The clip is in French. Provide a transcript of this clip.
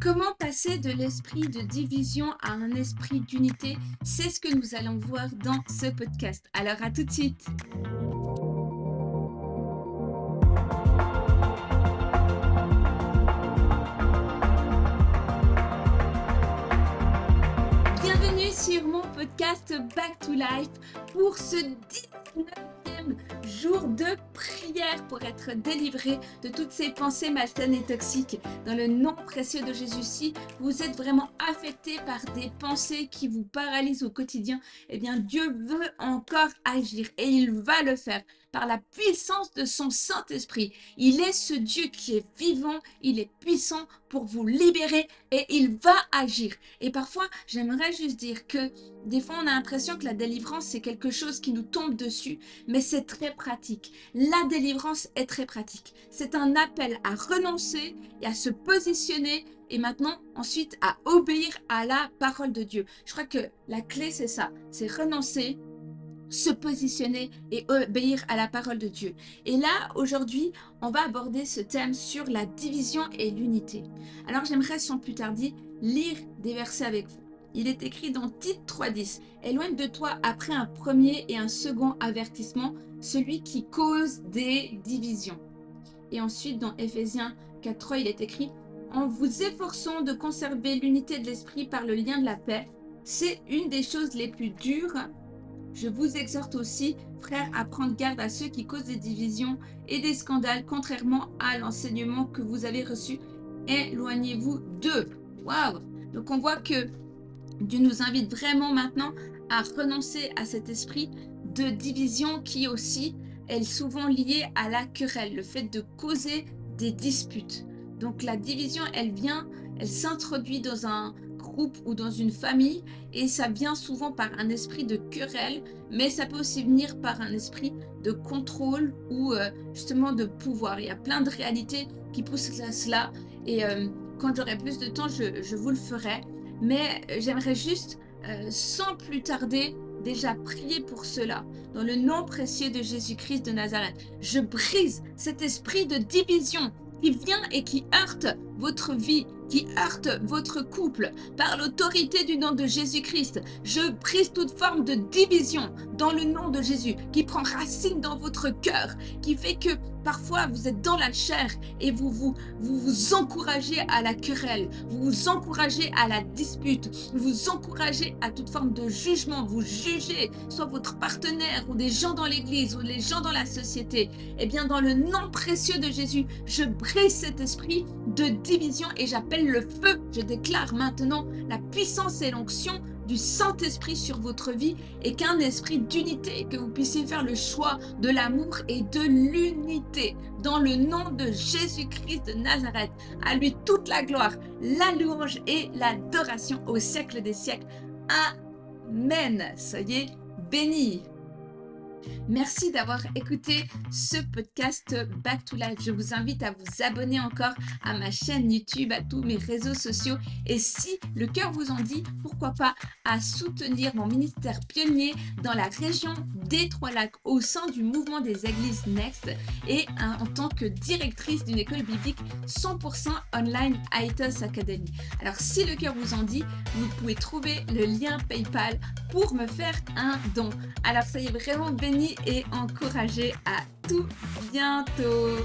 Comment passer de l'esprit de division à un esprit d'unité? C'est ce que nous allons voir dans ce podcast. Alors à tout de suite. Bienvenue sur mon podcast Back to Life pour ce 19e jour de prière pour être délivré de toutes ces pensées malsaines et toxiques. Dans le nom précieux de Jésus, si vous êtes vraiment affecté par des pensées qui vous paralysent au quotidien, eh bien Dieu veut encore agir et il va le faire par la puissance de son Saint-Esprit. Il est ce Dieu qui est vivant, il est puissant pour vous libérer et il va agir. Et parfois, j'aimerais juste dire que des fois, on a l'impression que la délivrance, c'est quelque chose qui nous tombe dessus, mais c'est très pratique. La délivrance est très pratique. C'est un appel à renoncer et à se positionner et maintenant, ensuite, à obéir à la parole de Dieu. Je crois que la clé, c'est ça, c'est renoncer, se positionner et obéir à la parole de Dieu. Et là, aujourd'hui, on va aborder ce thème sur la division et l'unité. Alors, j'aimerais, sans plus tarder, lire des versets avec vous. Il est écrit dans Tite 3,10 « Éloigne de toi après un premier et un second avertissement, celui qui cause des divisions. » Et ensuite, dans Éphésiens 4,3, il est écrit « En vous efforçant de conserver l'unité de l'esprit par le lien de la paix, c'est une des choses les plus dures. Je vous exhorte aussi, frères, à prendre garde à ceux qui causent des divisions et des scandales, contrairement à l'enseignement que vous avez reçu. Éloignez-vous d'eux. » Waouh! Donc on voit que Dieu nous invite vraiment maintenant à renoncer à cet esprit de division qui aussi est souvent lié à la querelle, le fait de causer des disputes. Donc la division, elle s'introduit dans un groupe ou dans une famille et ça vient souvent par un esprit de querelle, mais ça peut aussi venir par un esprit de contrôle ou justement de pouvoir. Il y a plein de réalités qui poussent à cela et quand j'aurai plus de temps, je vous le ferai. Mais j'aimerais juste, sans plus tarder, déjà prier pour cela. Dans le nom précieux de Jésus-Christ de Nazareth, je brise cet esprit de division qui vient et qui heurte votre vie, qui heurte votre couple. Par l'autorité du nom de Jésus-Christ, je brise toute forme de division dans le nom de Jésus, qui prend racine dans votre cœur, qui fait que parfois vous êtes dans la chair et vous encouragez à la querelle, vous vous encouragez à la dispute, vous vous encouragez à toute forme de jugement, vous jugez soit votre partenaire ou des gens dans l'église ou les gens dans la société. Eh bien, dans le nom précieux de Jésus, je brise cet esprit de division et j'appelle le feu. Je déclare maintenant la puissance et l'onction du Saint-Esprit sur votre vie et qu'un esprit d'unité, que vous puissiez faire le choix de l'amour et de l'unité. Dans le nom de Jésus-Christ de Nazareth, à lui toute la gloire, la louange et l'adoration au siècle des siècles. Amen. Soyez bénis. Merci d'avoir écouté ce podcast Back to Life. Je vous invite à vous abonner encore à ma chaîne YouTube, à tous mes réseaux sociaux. Et si le cœur vous en dit, pourquoi pas à soutenir mon ministère pionnier dans la région des Trois-Lacs au sein du mouvement des églises Next et en tant que directrice d'une école biblique 100% online Aethos Academy. Alors si le cœur vous en dit, vous pouvez trouver le lien PayPal pour me faire un don. Alors soyez vraiment bénis et encouragés. À tout bientôt.